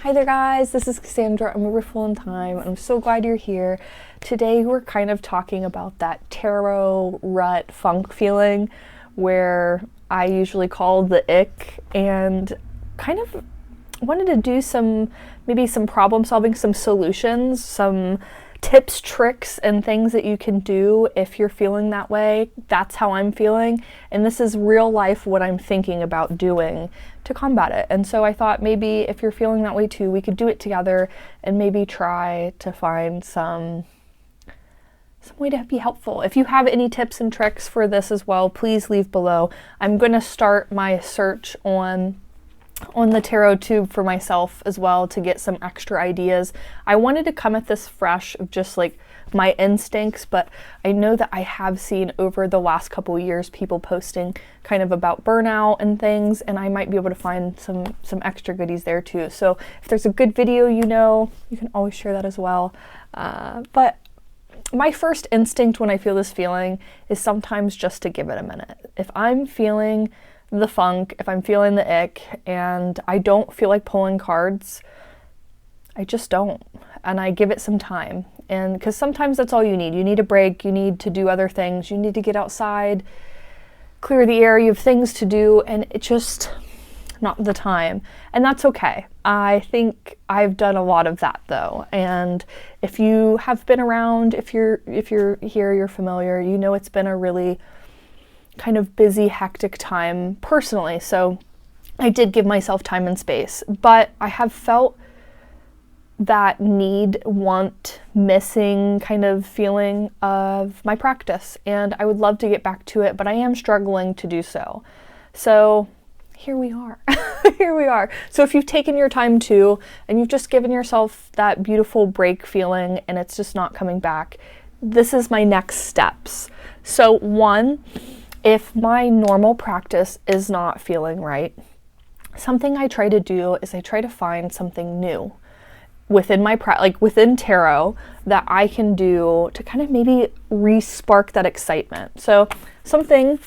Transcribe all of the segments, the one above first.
Hi there guys, this is Cassandra. I'm a Riffle in Time. I'm so glad you're here. Today we're kind of talking about that tarot rut funk feeling where I usually call the ick, and kind of wanted to do maybe some problem solving, some solutions, some tips, tricks, and things that you can do if you're feeling that way. That's how I'm feeling, and this is real life what I'm thinking about doing to combat it. And so I thought maybe if you're feeling that way too, we could do it together and maybe try to find some way to be helpful. If you have any tips and tricks for this as well, please leave below. I'm going to start my search on the tarot tube for myself as well to get some extra ideas. I wanted to come at this fresh of just like my instincts, but I know that I have seen over the last couple of years people posting kind of about burnout and things, and I might be able to find some extra goodies there too. So if there's a good video, you can always share that as well. But my first instinct when I feel this feeling is sometimes just to give it a minute. If I'm feeling the funk, if I'm feeling the ick and I don't feel like pulling cards, I just don't, and I give it some time. And because sometimes that's all you need a break, you need to do other things, you need to get outside, clear the air, you have things to do, and it's just not the time, and that's okay. I think I've done a lot of that though, and if you have been around, if you're here, you're familiar, you know it's been a really kind of busy, hectic time personally. So I did give myself time and space, but I have felt that need, want, missing kind of feeling of my practice, and I would love to get back to it, but I am struggling to do so. So here we are. Here we are. So if you've taken your time too, and you've just given yourself that beautiful break feeling and it's just not coming back, this is my next steps. So one, if my normal practice is not feeling right, something I try to do is I try to find something new within my within tarot that I can do to kind of maybe re-spark that excitement. So something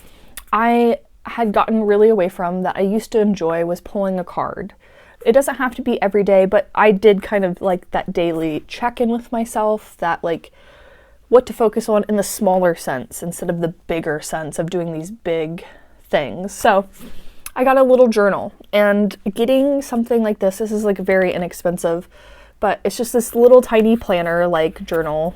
I had gotten really away from that I used to enjoy was pulling a card. It doesn't have to be every day, but I did kind of like that daily check-in with myself, that like what to focus on in the smaller sense instead of the bigger sense of doing these big things. So I got a little journal, and getting something like this is like very inexpensive, but it's just this little tiny planner like journal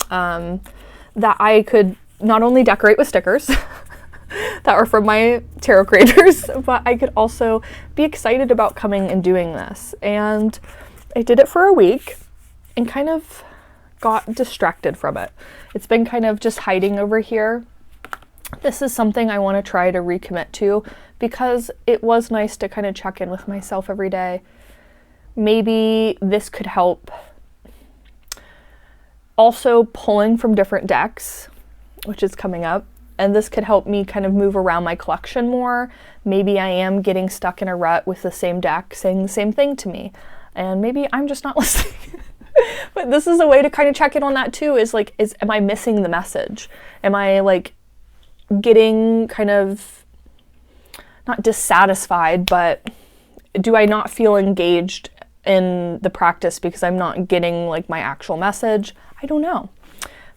that I could not only decorate with stickers that are from my tarot creators, but I could also be excited about coming and doing this. And I did it for a week and kind of got distracted from it. It's been kind of just hiding over here. This is something I want to try to recommit to because it was nice to kind of check in with myself every day. Maybe this could help. Also pulling from different decks, which is coming up, and this could help me kind of move around my collection more. Maybe I am getting stuck in a rut with the same deck saying the same thing to me, and maybe I'm just not listening. But this is a way to kind of check in on that too, am I missing the message? Am I like getting kind of not dissatisfied, but do I not feel engaged in the practice because I'm not getting like my actual message? I don't know.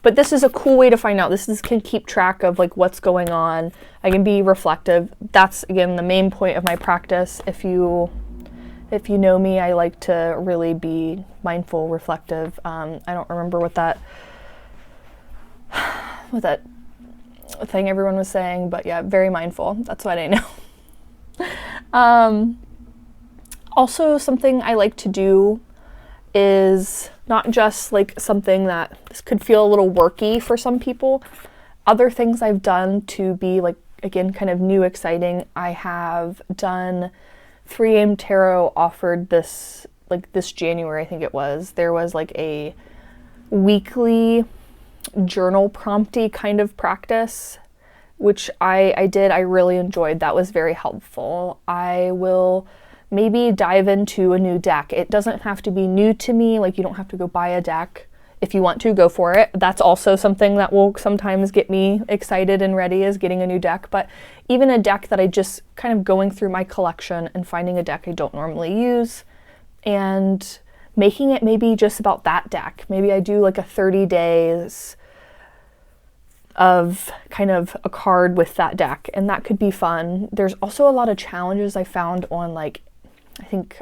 But this is a cool way to find out. This can keep track of like what's going on. I can be reflective. That's again the main point of my practice. If you know me, I like to really be mindful, reflective. I don't remember what that thing everyone was saying, but yeah, very mindful. That's what I know. Also, something I like to do is not just like something that this could feel a little worky for some people. Other things I've done to be like, again, kind of new, exciting. I have done 3AM Tarot offered this January, I think it was. There was like a weekly journal prompty kind of practice, which I did. I really enjoyed. That was very helpful. I will maybe dive into a new deck. It doesn't have to be new to me. Like, you don't have to go buy a deck. If you want to, go for it. That's also something that will sometimes get me excited and ready, is getting a new deck. But even a deck that I just kind of going through my collection and finding a deck I don't normally use and making it maybe just about that deck. Maybe I do like a 30 days of kind of a card with that deck, and that could be fun. There's also a lot of challenges I found on, like, I think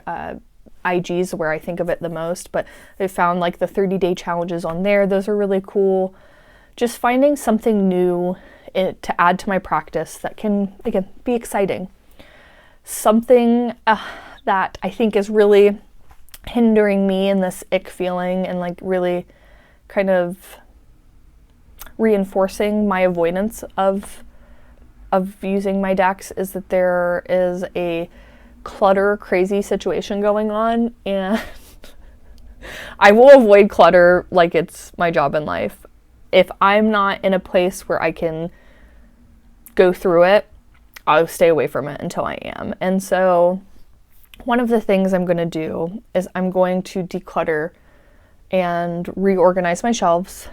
IG's where I think of it the most, but I found like the 30-day challenges on there. Those are really cool. Just finding something new to add to my practice that can, again, be exciting. Something that I think is really hindering me in this ick feeling and like really kind of reinforcing my avoidance of using my decks is that there is a clutter crazy situation going on, and I will avoid clutter like it's my job in life. If I'm not in a place where I can go through it, I'll stay away from it until I am. And so one of the things I'm going to do is I'm going to declutter and reorganize my shelves.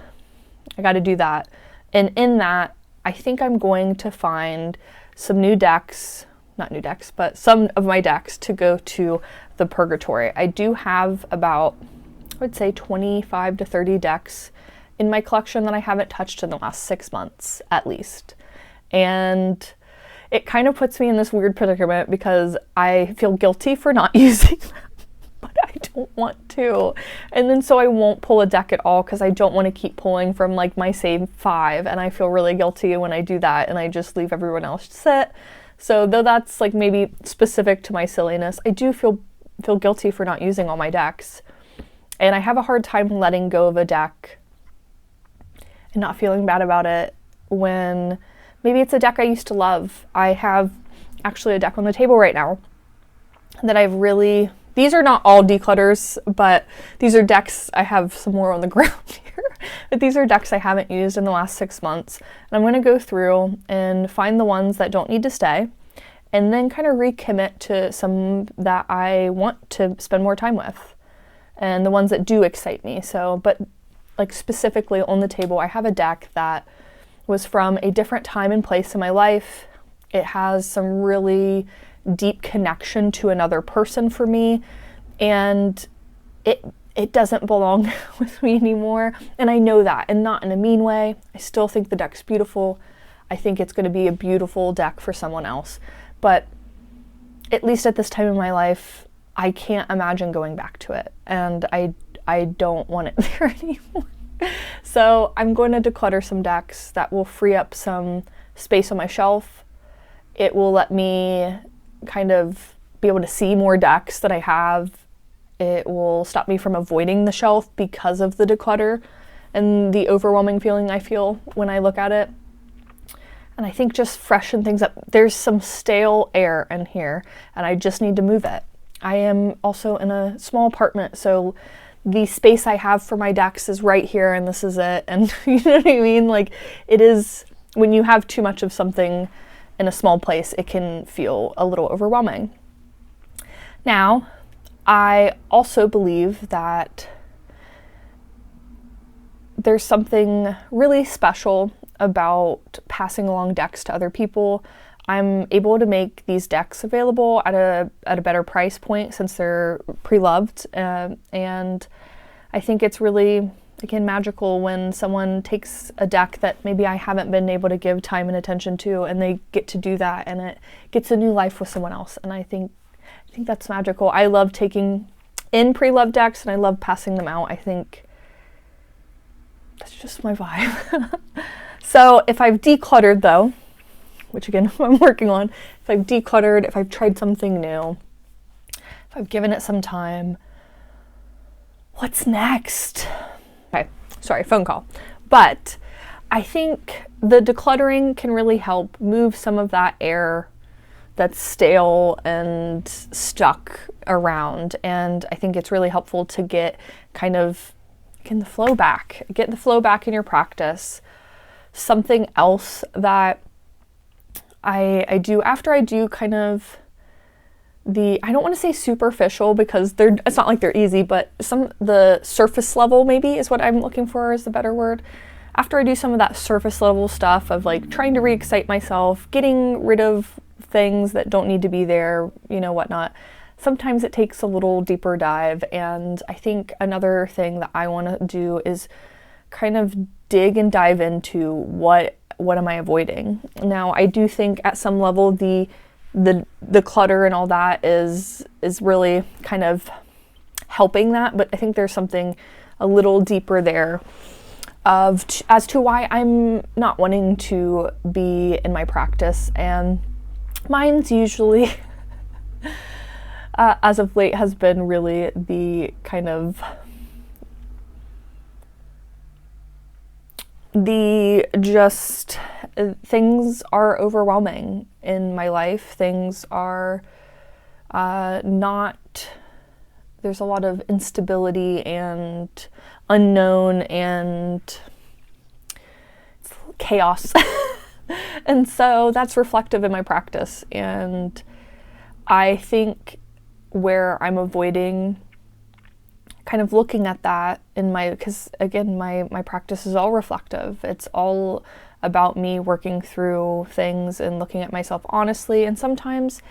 I got to do that. And in that, I think I'm going to find some new decks, not new decks, but some of my decks to go to the purgatory. I do have about, I would say 25 to 30 decks in my collection that I haven't touched in the last 6 months at least. And it kind of puts me in this weird predicament because I feel guilty for not using them, but I don't want to. And then so I won't pull a deck at all because I don't want to keep pulling from like my same 5, and I feel really guilty when I do that, and I just leave everyone else sit. So though that's like maybe specific to my silliness, I do feel guilty for not using all my decks. And I have a hard time letting go of a deck and not feeling bad about it when maybe it's a deck I used to love. I have actually a deck on the table right now that I've really, these are not all declutters, but these are decks, I have some more on the ground here, but these are decks I haven't used in the last 6 months. And I'm going to go through and find the ones that don't need to stay, and then kind of recommit to some that I want to spend more time with, and the ones that do excite me. So, but like specifically on the table, I have a deck that was from a different time and place in my life. It has some really deep connection to another person for me, and it doesn't belong with me anymore. And I know that, and not in a mean way. I still think the deck's beautiful. I think it's going to be a beautiful deck for someone else. But at least at this time in my life, I can't imagine going back to it, and I don't want it there anymore. So I'm going to declutter some decks that will free up some space on my shelf. It will let me kind of be able to see more decks that I have. It will stop me from avoiding the shelf because of the declutter and the overwhelming feeling I feel when I look at it. And I think just freshen things up. There's some stale air in here, and I just need to move it. I am also in a small apartment, so the space I have for my decks is right here, and this is it. And you know what I mean? Like, it is, when you have too much of something in a small place, it can feel a little overwhelming. Now, I also believe that there's something really special about passing along decks to other people. I'm able to make these decks available at a better price point since they're pre-loved, and I think it's really, again, magical when someone takes a deck that maybe I haven't been able to give time and attention to, and they get to do that, and it gets a new life with someone else. And I think that's magical. I love taking in pre-loved decks, and I love passing them out. I think that's just my vibe. So if I've decluttered though, which again I'm working on, if I've decluttered, if I've tried something new, if I've given it some time, what's next? Okay, sorry, phone call. But I think the decluttering can really help move some of that air that's stale and stuck around. And I think it's really helpful to get kind of get the flow back in your practice. Something else that I do after I do kind of I don't want to say superficial because it's not like they're easy, but the surface level maybe is what I'm looking for, is the better word. After I do some of that surface level stuff of like trying to re-excite myself, getting rid of things that don't need to be there, whatnot, sometimes it takes a little deeper dive. And I think another thing that I want to do is kind of dig and dive into what am I avoiding. Now, I do think at some level the clutter and all that is really kind of helping that, but I think there's something a little deeper there as to why I'm not wanting to be in my practice. And mine's usually as of late has been really the kind of things are overwhelming in my life. Things are there's a lot of instability and unknown and chaos. And so that's reflective in my practice. And I think where I'm avoiding kind of looking at that because again, my practice is all reflective. It's all about me working through things and looking at myself honestly. And sometimes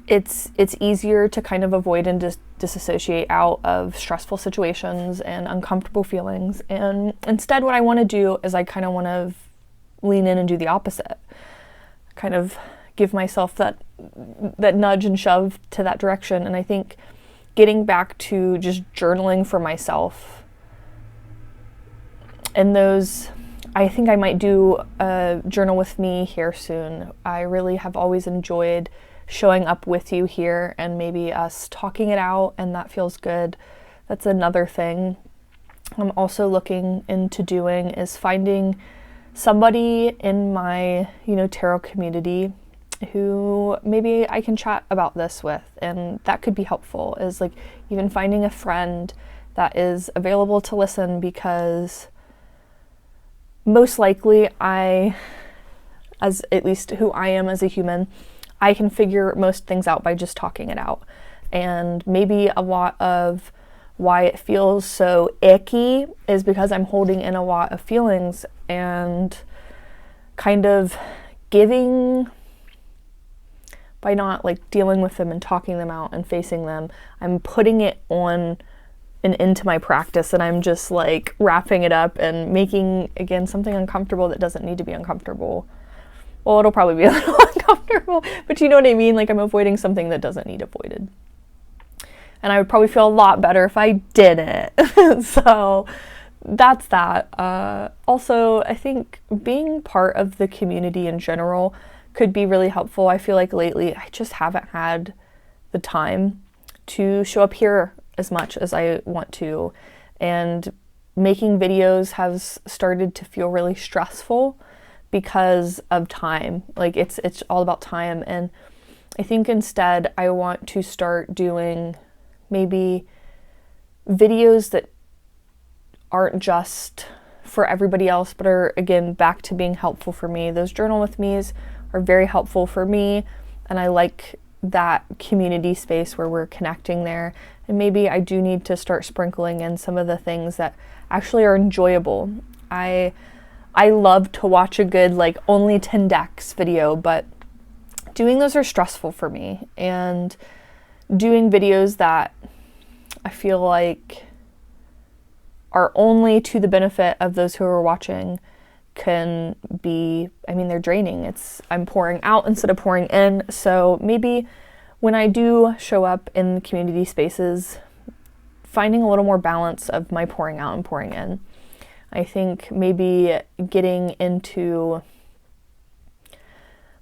it's easier to kind of avoid and disassociate out of stressful situations and uncomfortable feelings. And instead, what I want to do is I kind of want to lean in and do the opposite. Kind of give myself that nudge and shove to that direction. And I think getting back to just journaling for myself, and I think I might do a journal with me here soon. I really have always enjoyed showing up with you here and maybe us talking it out, and that feels good. That's another thing I'm also looking into doing is finding somebody in my, tarot community who maybe I can chat about this with, and that could be helpful, is like even finding a friend that is available to listen, because most likely as at least who I am as a human, I can figure most things out by just talking it out. And maybe a lot of why it feels so icky is because I'm holding in a lot of feelings and kind of by not like dealing with them and talking them out and facing them, I'm putting it on and into my practice, and I'm just like wrapping it up and making, again, something uncomfortable that doesn't need to be uncomfortable. Well, it'll probably be a little uncomfortable, but you know what I mean? Like I'm avoiding something that doesn't need avoided. And I would probably feel a lot better if I didn't. So that's that. Also, I think being part of the community in general could be really helpful. I feel like lately I just haven't had the time to show up here as much as I want to. And making videos has started to feel really stressful because of time. Like it's all about time. And I think instead I want to start doing maybe videos that aren't just for everybody else, but are, again, back to being helpful for me. Those journal with me's are very helpful for me, and I like that community space where we're connecting there. And maybe I do need to start sprinkling in some of the things that actually are enjoyable. I love to watch a good like only 10 decks video, but doing those are stressful for me. And doing videos that I feel like are only to the benefit of those who are watching can be, they're draining. I'm pouring out instead of pouring in. So maybe when I do show up in community spaces, finding a little more balance of my pouring out and pouring in. I think maybe getting into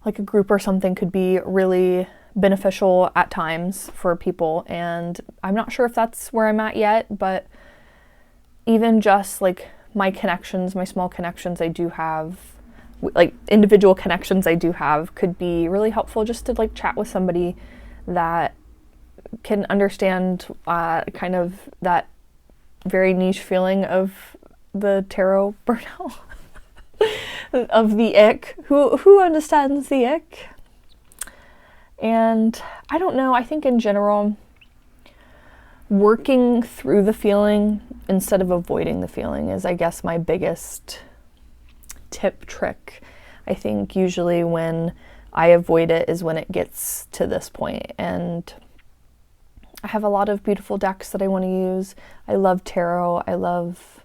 like a group or something could be really beneficial at times for people. And I'm not sure if that's where I'm at yet, but even just like my connections, my small connections I do have, like individual connections I do have, could be really helpful just to like chat with somebody that can understand kind of that very niche feeling of the tarot burnout, of the ick. Who understands the ick? And I don't know, I think in general, working through the feeling instead of avoiding the feeling is, I guess, my biggest trick. I think usually when I avoid it is when it gets to this point. And I have a lot of beautiful decks that I want to use. I love tarot. I love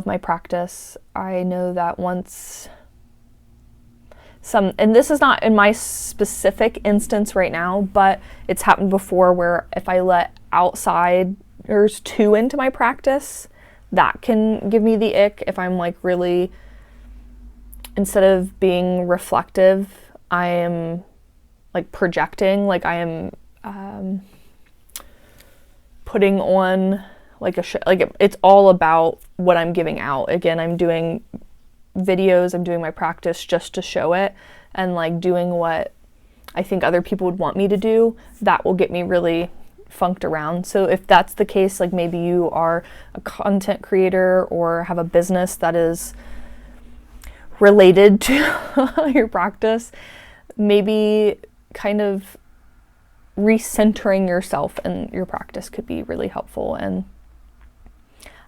my practice. I know that once and this is not in my specific instance right now, but it's happened before where if I let outsiders too into my practice, that can give me the ick. If I'm like really, instead of being reflective, I am like projecting, like I am putting on like it's all about what I'm giving out. Again, I'm doing videos, I'm doing my practice just to show it, and like doing what I think other people would want me to do, that will get me really funked around. So if that's the case, like maybe you are a content creator or have a business that is related to your practice, maybe kind of recentering yourself and your practice could be really helpful. And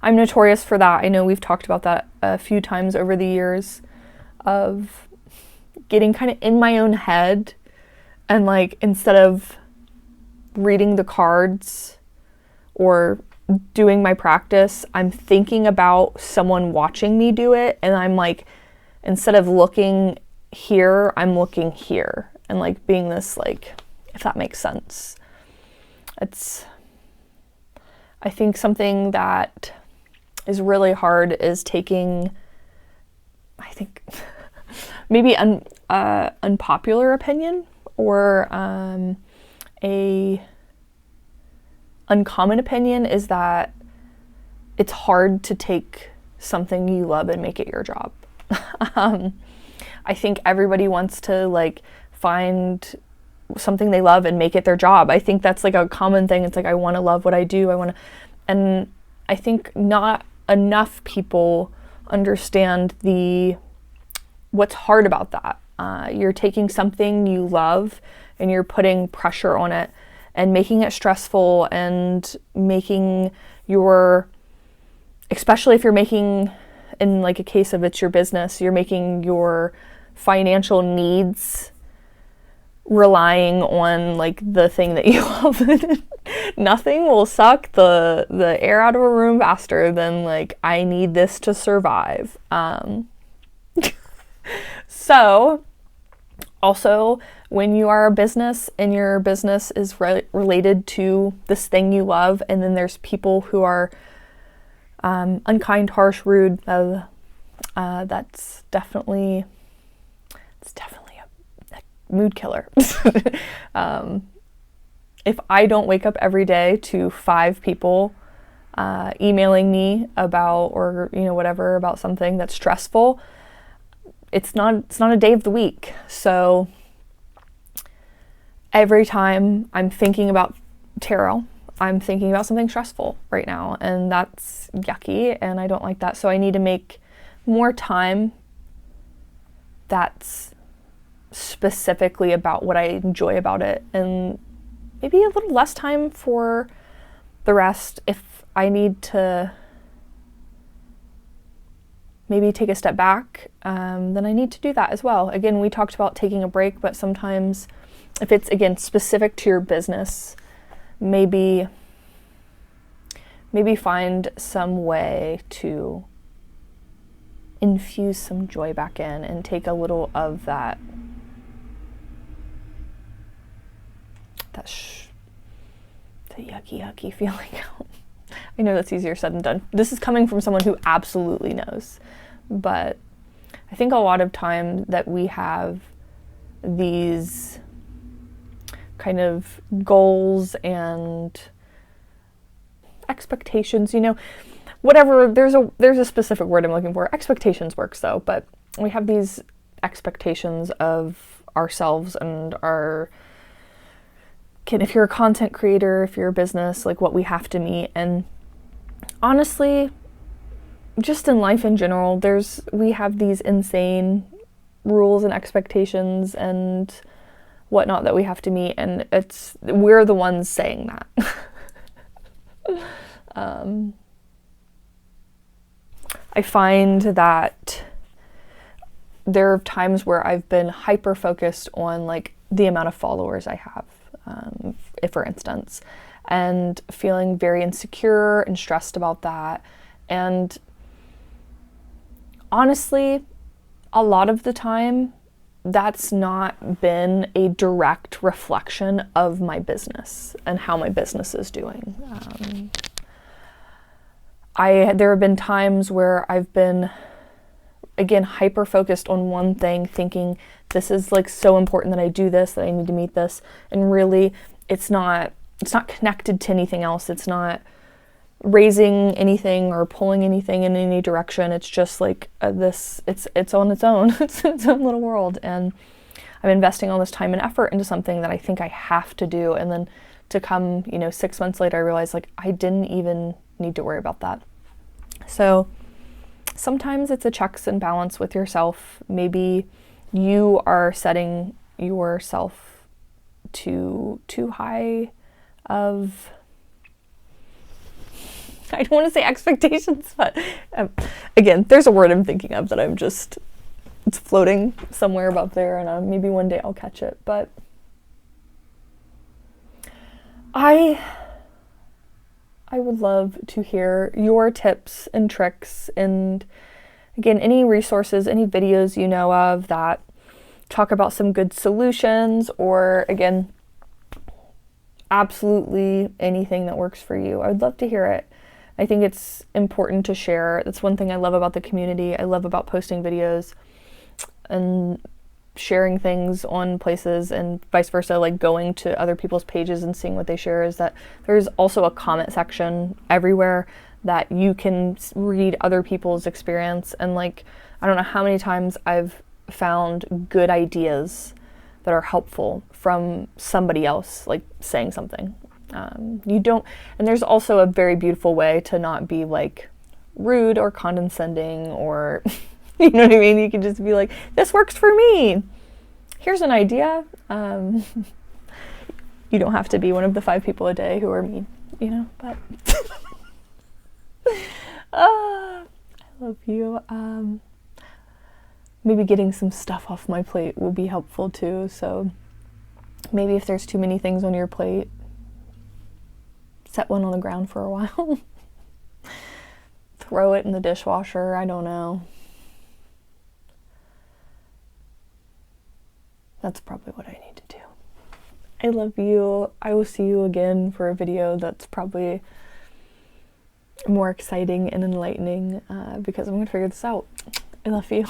I'm notorious for that. I know we've talked about that a few times over the years, of getting kind of in my own head, and like instead of reading the cards or doing my practice, I'm thinking about someone watching me do it, and I'm like, instead of looking here, I'm looking here, and like being this, like, if that makes sense. It's, I think something that is really hard is taking, I think, maybe unpopular opinion, or a uncommon opinion, is that it's hard to take something you love and make it your job. I think everybody wants to like find something they love and make it their job. I think that's like a common thing. It's like, I want to love what I do. And I think not enough people understand what's hard about that. You're taking something you love and you're putting pressure on it and making it stressful, and making especially if you're making, in like a case of it's your business, you're making your financial needs relying on like the thing that you love. Nothing will suck the air out of a room faster than like, I need this to survive. So also, when you are a business and your business is related to this thing you love, and then there's people who are unkind, harsh, rude, that's definitely a mood killer. If I don't wake up every day to 5 people emailing me about, or whatever, about something that's stressful, it's not a day of the week. So every time I'm thinking about tarot, I'm thinking about something stressful right now, and that's yucky, and I don't like that. So I need to make more time that's specifically about what I enjoy about it, and maybe a little less time for the rest. If I need to maybe take a step back, then I need to do that as well. Again, we talked about taking a break, but sometimes if it's, again, specific to your business, maybe find some way to infuse some joy back in and take a little of that the yucky feeling out. I know that's easier said than done. This is coming from someone who absolutely knows, but I think a lot of time that we have these kind of goals and expectations, whatever, there's a specific word I'm looking for. Expectations works though, but we have these expectations of ourselves and if you're a content creator, if you're a business, like what we have to meet. And honestly, just in life in general, we have these insane rules and expectations and whatnot that we have to meet, and we're the ones saying that. I find that there are times where I've been hyper focused on like the amount of followers I have, if for instance, and feeling very insecure and stressed about that. And honestly, a lot of the time, that's not been a direct reflection of my business and how my business is doing. There have been times where I've been, again, hyper focused on one thing, thinking this is like so important that I do this, that I need to meet this, and really it's not connected to anything else. It's not raising anything or pulling anything in any direction. It's just like it's on its own. It's its own little world, and I'm investing all this time and effort into something that I think I have to do, and then to come 6 months later I realize like I didn't even need to worry about that. So sometimes it's a checks and balance with yourself. Maybe you are setting yourself too high of, I don't want to say expectations, but again, there's a word I'm thinking of that it's floating somewhere above there, and maybe one day I'll catch it. But I would love to hear your tips and tricks, and again, any resources, any videos you know of that talk about some good solutions, or again, absolutely anything that works for you. I would love to hear it. I think it's important to share. That's one thing I love about the community. I love about posting videos and sharing things on places, and vice versa, like going to other people's pages and seeing what they share, is that there's also a comment section everywhere that you can read other people's experience. And like, I don't know how many times I've found good ideas that are helpful from somebody else, like saying something. And there's also a very beautiful way to not be like rude or condescending, or you know what I mean? You can just be like, this works for me. Here's an idea. You don't have to be one of the 5 people a day who are mean, but I love you. Maybe getting some stuff off my plate will be helpful too. So maybe if there's too many things on your plate, set one on the ground for a while. Throw it in the dishwasher. I don't know. That's probably what I need to do. I love you. I will see you again for a video that's probably more exciting and enlightening, because I'm going to figure this out. I love you.